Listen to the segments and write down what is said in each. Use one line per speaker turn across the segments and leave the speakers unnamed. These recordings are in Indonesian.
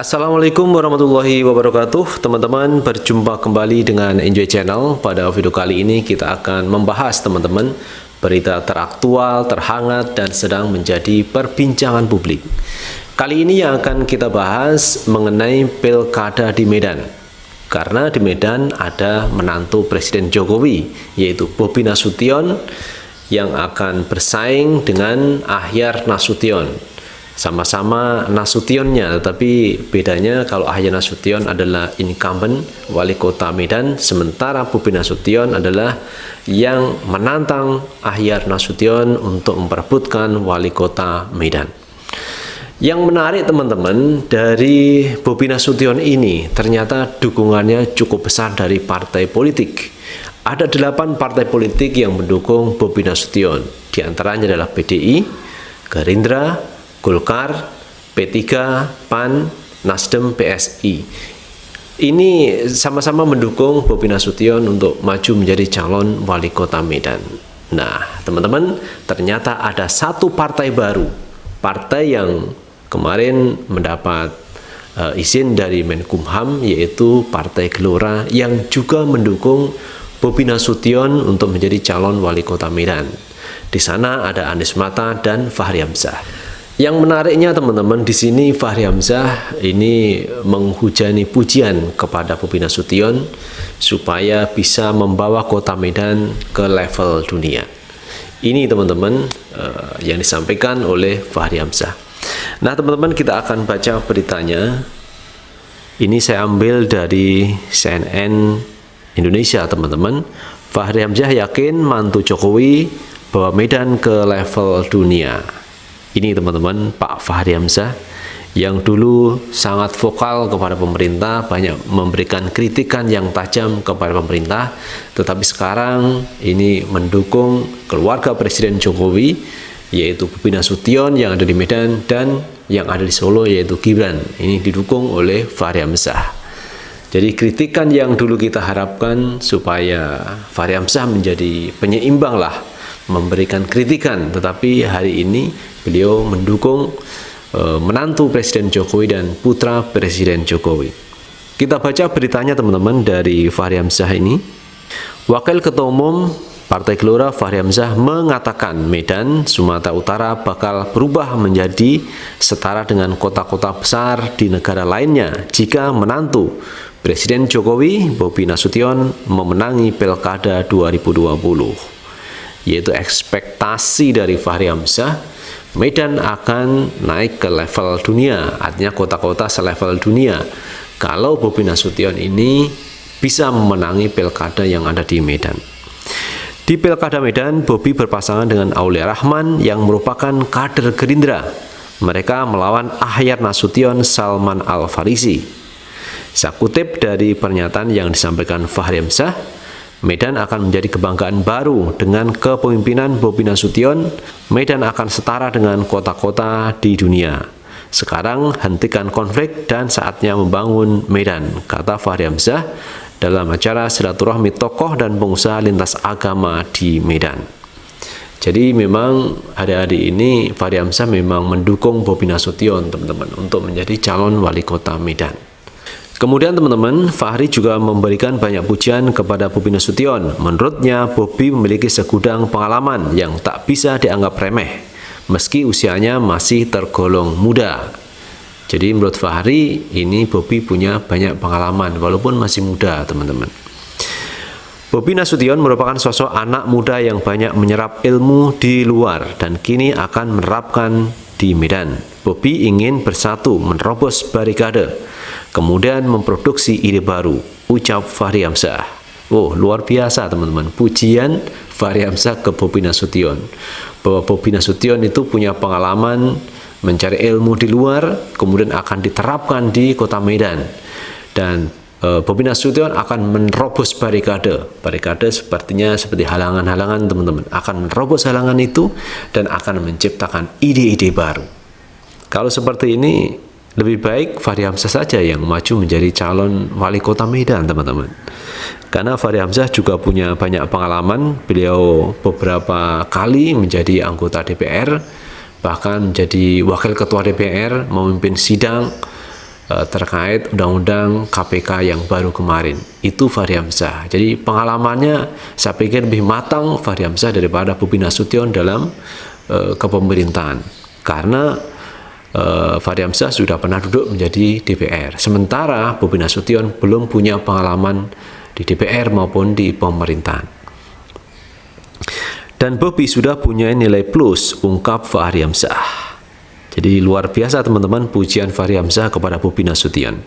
Assalamualaikum warahmatullahi wabarakatuh. Teman-teman, berjumpa kembali dengan Enjoy Channel. Pada video kali ini kita akan membahas teman-teman berita teraktual, terhangat, dan sedang menjadi perbincangan publik. Kali ini yang akan kita bahas mengenai pilkada di Medan. Karena di Medan ada menantu Presiden Jokowi, yaitu Bobi Nasution, yang akan bersaing dengan Ahyar Nasution. Sama-sama Nasutionnya, tetapi bedanya kalau Ahyar Nasution adalah incumbent wali kota Medan, sementara Bobi Nasution adalah yang menantang Ahyar Nasution untuk memperebutkan wali kota Medan. Yang menarik teman-teman, dari Bobi Nasution ini ternyata dukungannya cukup besar dari partai politik. Ada 8 partai politik yang mendukung Bobi Nasution. Di antaranya adalah PDI, Gerindra, Golkar, P3, PAN, Nasdem, PSI. Ini sama-sama mendukung Bobi Nasution untuk maju menjadi calon wali kota Medan. Nah, teman-teman, ternyata ada satu partai baru, partai yang kemarin mendapat izin dari Menkumham, yaitu Partai Gelora, yang juga mendukung Bobi Nasution untuk menjadi calon wali kota Medan. Di sana ada Anies Mata dan Fahri Hamzah. Yang menariknya teman-teman, di sini Fahri Hamzah ini menghujani pujian kepada Bobi Nasution supaya bisa membawa kota Medan ke level dunia. Ini teman-teman yang disampaikan oleh Fahri Hamzah. Nah teman-teman, kita akan baca beritanya. Ini saya ambil dari CNN Indonesia teman-teman. Fahri Hamzah yakin mantu Jokowi bawa Medan ke level dunia. Ini teman-teman, Pak Fahri Hamzah yang dulu sangat vokal kepada pemerintah, banyak memberikan kritikan yang tajam kepada pemerintah, tetapi sekarang ini mendukung keluarga Presiden Jokowi, yaitu Bobi Nasution yang ada di Medan dan yang ada di Solo yaitu Gibran. Ini didukung oleh Fahri Hamzah. Jadi kritikan yang dulu kita harapkan supaya Fahri Hamzah menjadi penyeimbang lah, memberikan kritikan, tetapi hari ini beliau mendukung menantu Presiden Jokowi dan putra Presiden Jokowi. Kita baca beritanya teman-teman dari Fahri Hamzah ini. Wakil Ketua Umum Partai Gelora Fahri Hamzah mengatakan Medan, Sumatera Utara bakal berubah menjadi setara dengan kota-kota besar di negara lainnya jika menantu Presiden Jokowi Bobi Nasution memenangi Pilkada 2020. Yaitu ekspektasi dari Fahri Hamzah, Medan akan naik ke level dunia, artinya kota-kota selevel dunia kalau Bobi Nasution ini bisa memenangi pilkada yang ada di Medan. Di pilkada Medan, Bobi berpasangan dengan Aulia Rahman yang merupakan kader Gerindra. Mereka melawan Ahyar Nasution Salman Al-Farisi. Saya kutip dari pernyataan yang disampaikan Fahri Hamzah, Medan akan menjadi kebanggaan baru dengan kepemimpinan Bobi Nasution. Medan akan setara dengan kota-kota di dunia. Sekarang hentikan konflik dan saatnya membangun Medan, kata Fahri Hamzah dalam acara silaturahmi tokoh dan pengusaha lintas agama di Medan. Jadi memang hari-hari ini Fahri Hamzah memang mendukung Bobi Nasution teman-teman untuk menjadi calon wali kota Medan. Kemudian teman-teman, Fahri juga memberikan banyak pujian kepada Bobi Nasution. Menurutnya, Bobi memiliki segudang pengalaman yang tak bisa dianggap remeh, meski usianya masih tergolong muda. Jadi menurut Fahri, ini Bobi punya banyak pengalaman, walaupun masih muda teman-teman. Bobi Nasution merupakan sosok anak muda yang banyak menyerap ilmu di luar dan kini akan menerapkan di Medan. Bobi ingin bersatu, menerobos barikade, kemudian memproduksi ide baru, ucap Fahri Hamzah. Oh, luar biasa teman-teman, pujian Fahri Hamzah ke Bobi Nasution, bahwa Bobi Nasution itu punya pengalaman mencari ilmu di luar, kemudian akan diterapkan di kota Medan. Dan Bobi Nasution akan menerobos barikade. Barikade sepertinya seperti halangan-halangan teman-teman, akan menerobos halangan itu dan akan menciptakan ide-ide baru. Kalau seperti ini, lebih baik Fahri Hamzah saja yang maju menjadi calon wali kota Medan teman-teman. Karena Fahri Hamzah juga punya banyak pengalaman. Beliau beberapa kali menjadi anggota DPR, bahkan menjadi wakil ketua DPR, memimpin sidang terkait undang-undang KPK yang baru kemarin. Itu Fahri Hamzah. Jadi pengalamannya saya pikir lebih matang Fahri Hamzah daripada Bobi Nasution dalam kepemerintahan. Karena Fahri Hamzah sudah pernah duduk menjadi DPR. Sementara Bobi Nasution belum punya pengalaman di DPR maupun di pemerintahan. Dan Bobi sudah punya nilai plus, ungkap Fahri Hamzah. Jadi luar biasa teman-teman pujian Fahri Hamzah kepada Bobi Nasution.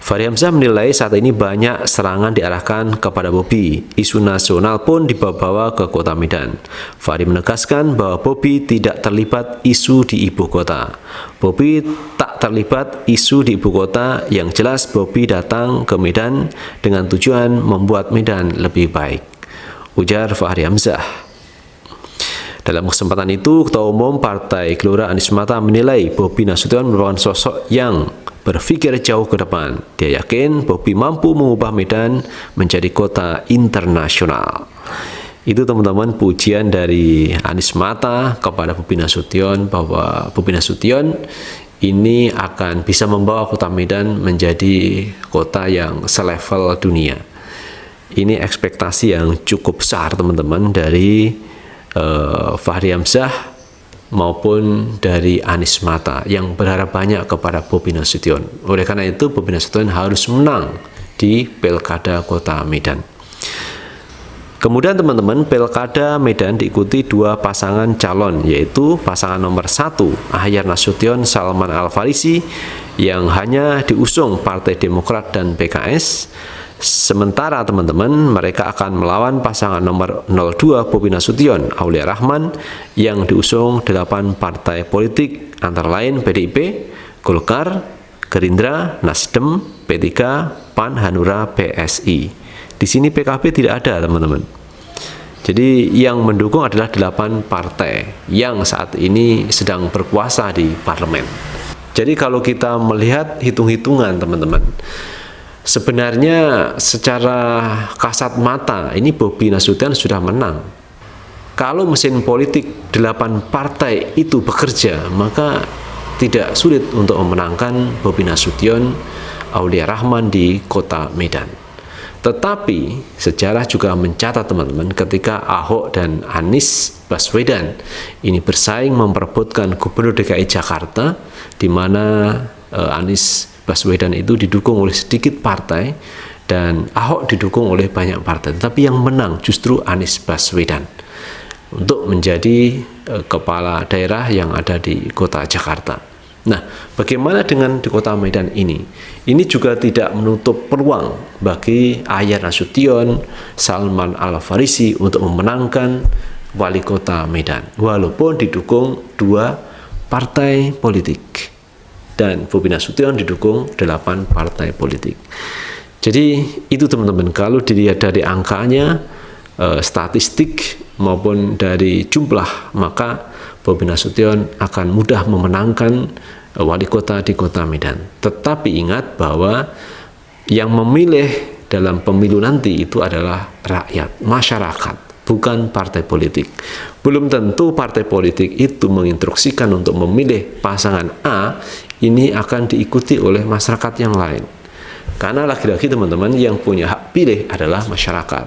Fahri Hamzah menilai saat ini banyak serangan diarahkan kepada Bobi. Isu nasional pun dibawa ke kota Medan. Fahri menegaskan bahwa Bobi tidak terlibat isu di ibu kota. Bobi tak terlibat isu di ibu kota, yang jelas Bobi datang ke Medan dengan tujuan membuat Medan lebih baik, ujar Fahri Hamzah. Dalam kesempatan itu, Ketua Umum Partai Gelora Anies Mata menilai Bobi Nasution merupakan sosok yang berpikir jauh ke depan. Dia yakin Bobi mampu mengubah Medan menjadi kota internasional. Itu teman-teman pujian dari Anies Mata kepada Bobi Nasution, bahwa Bobi Nasution ini akan bisa membawa kota Medan menjadi kota yang selevel dunia. Ini ekspektasi yang cukup besar teman-teman dari Fahri Hamzah maupun dari Anies Mata yang berharap banyak kepada Bobi Nasution. Oleh karena itu Bobi Nasution harus menang di Pilkada Kota Medan. Kemudian teman-teman, Pilkada Medan diikuti dua pasangan calon, yaitu pasangan nomor 1 Ahyar Nasution Salman Al Farisi yang hanya diusung Partai Demokrat dan PKS. Sementara teman-teman, mereka akan melawan pasangan nomor 02 Bobi Nasution Aulia Rahman yang diusung 8 partai politik antara lain PDIP, Golkar, Gerindra, Nasdem, P3, PAN, Hanura, PSI. Di sini PKB tidak ada teman-teman. Jadi yang mendukung adalah 8 partai yang saat ini sedang berkuasa di parlemen. Jadi kalau kita melihat hitung-hitungan teman-teman, sebenarnya secara kasat mata ini Bobi Nasution sudah menang. Kalau mesin politik 8 partai itu bekerja, maka tidak sulit untuk memenangkan Bobi Nasution Aulia Rahman di kota Medan. Tetapi sejarah juga mencatat teman-teman, ketika Ahok dan Anies Baswedan ini bersaing memperebutkan Gubernur DKI Jakarta, di mana Anies Baswedan itu didukung oleh sedikit partai dan Ahok didukung oleh banyak partai, tapi yang menang justru Anies Baswedan untuk menjadi kepala daerah yang ada di kota Jakarta. Nah, bagaimana dengan di kota Medan ini? Ini juga tidak menutup peluang bagi Ahyar Nasution Salman Al Farisi untuk memenangkan wali kota Medan, walaupun didukung 2 partai politik. Dan Bobi Nasution didukung 8 partai politik. Jadi itu teman-teman, kalau dilihat dari angkanya, statistik maupun dari jumlah, maka Bobi Nasution akan mudah memenangkan wali kota di kota Medan. Tetapi ingat bahwa yang memilih dalam pemilu nanti itu adalah rakyat, masyarakat, bukan partai politik. Belum tentu partai politik itu menginstruksikan untuk memilih pasangan A, ini akan diikuti oleh masyarakat yang lain. Karena lagi-lagi teman-teman, yang punya hak pilih adalah masyarakat,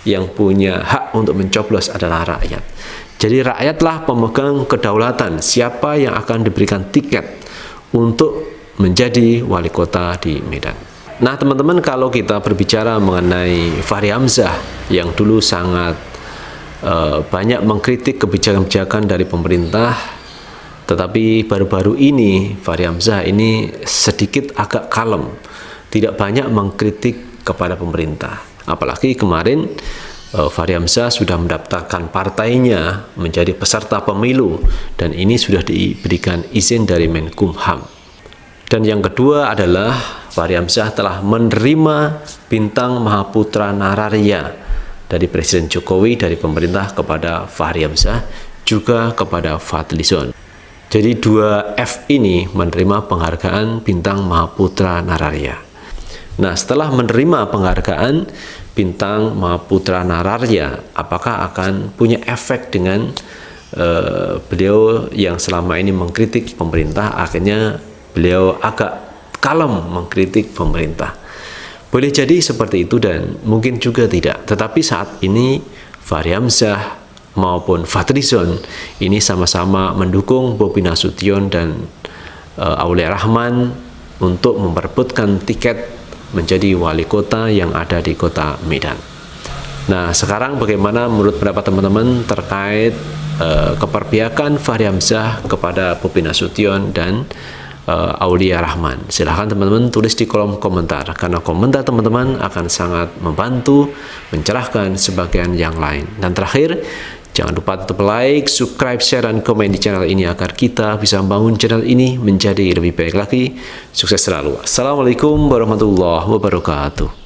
yang punya hak untuk mencoblos adalah rakyat. Jadi rakyatlah pemegang kedaulatan siapa yang akan diberikan tiket untuk menjadi wali kota di Medan. Nah teman-teman, kalau kita berbicara mengenai Fahri Hamzah yang dulu sangat banyak mengkritik kebijakan-kebijakan dari pemerintah, tetapi baru-baru ini Fahri Hamzah ini sedikit agak kalem, tidak banyak mengkritik kepada pemerintah. Apalagi kemarin Fahri Hamzah sudah mendaftarkan partainya menjadi peserta pemilu, dan ini sudah diberikan izin dari Menkumham. Dan yang kedua adalah Fahri Hamzah telah menerima bintang Mahaputra Nararya dari Presiden Jokowi, dari pemerintah kepada Fahri Hamzah, juga kepada Fadlizon. Jadi 2 F ini menerima penghargaan bintang Mahaputra Nararya. Nah, setelah menerima penghargaan bintang Mahaputra Nararya, apakah akan punya efek dengan beliau yang selama ini mengkritik pemerintah? Akhirnya beliau agak kalem mengkritik pemerintah. Boleh jadi seperti itu dan mungkin juga tidak. Tetapi saat ini Fahri Hamzah maupun Fadlizon ini sama-sama mendukung Bobi Nasution dan Aulia Rahman untuk memperebutkan tiket menjadi wali kota yang ada di kota Medan. Nah, sekarang bagaimana menurut pendapat teman-teman terkait keperpihakan Fahri Hamzah kepada Bobi Nasution dan Aulia Rahman? Silahkan teman-teman tulis di kolom komentar, karena komentar teman-teman akan sangat membantu mencerahkan sebagian yang lain. Dan terakhir, jangan lupa tetap like, subscribe, share, dan komen di channel ini agar kita bisa membangun channel ini menjadi lebih baik lagi. Sukses selalu. Assalamualaikum warahmatullahi wabarakatuh.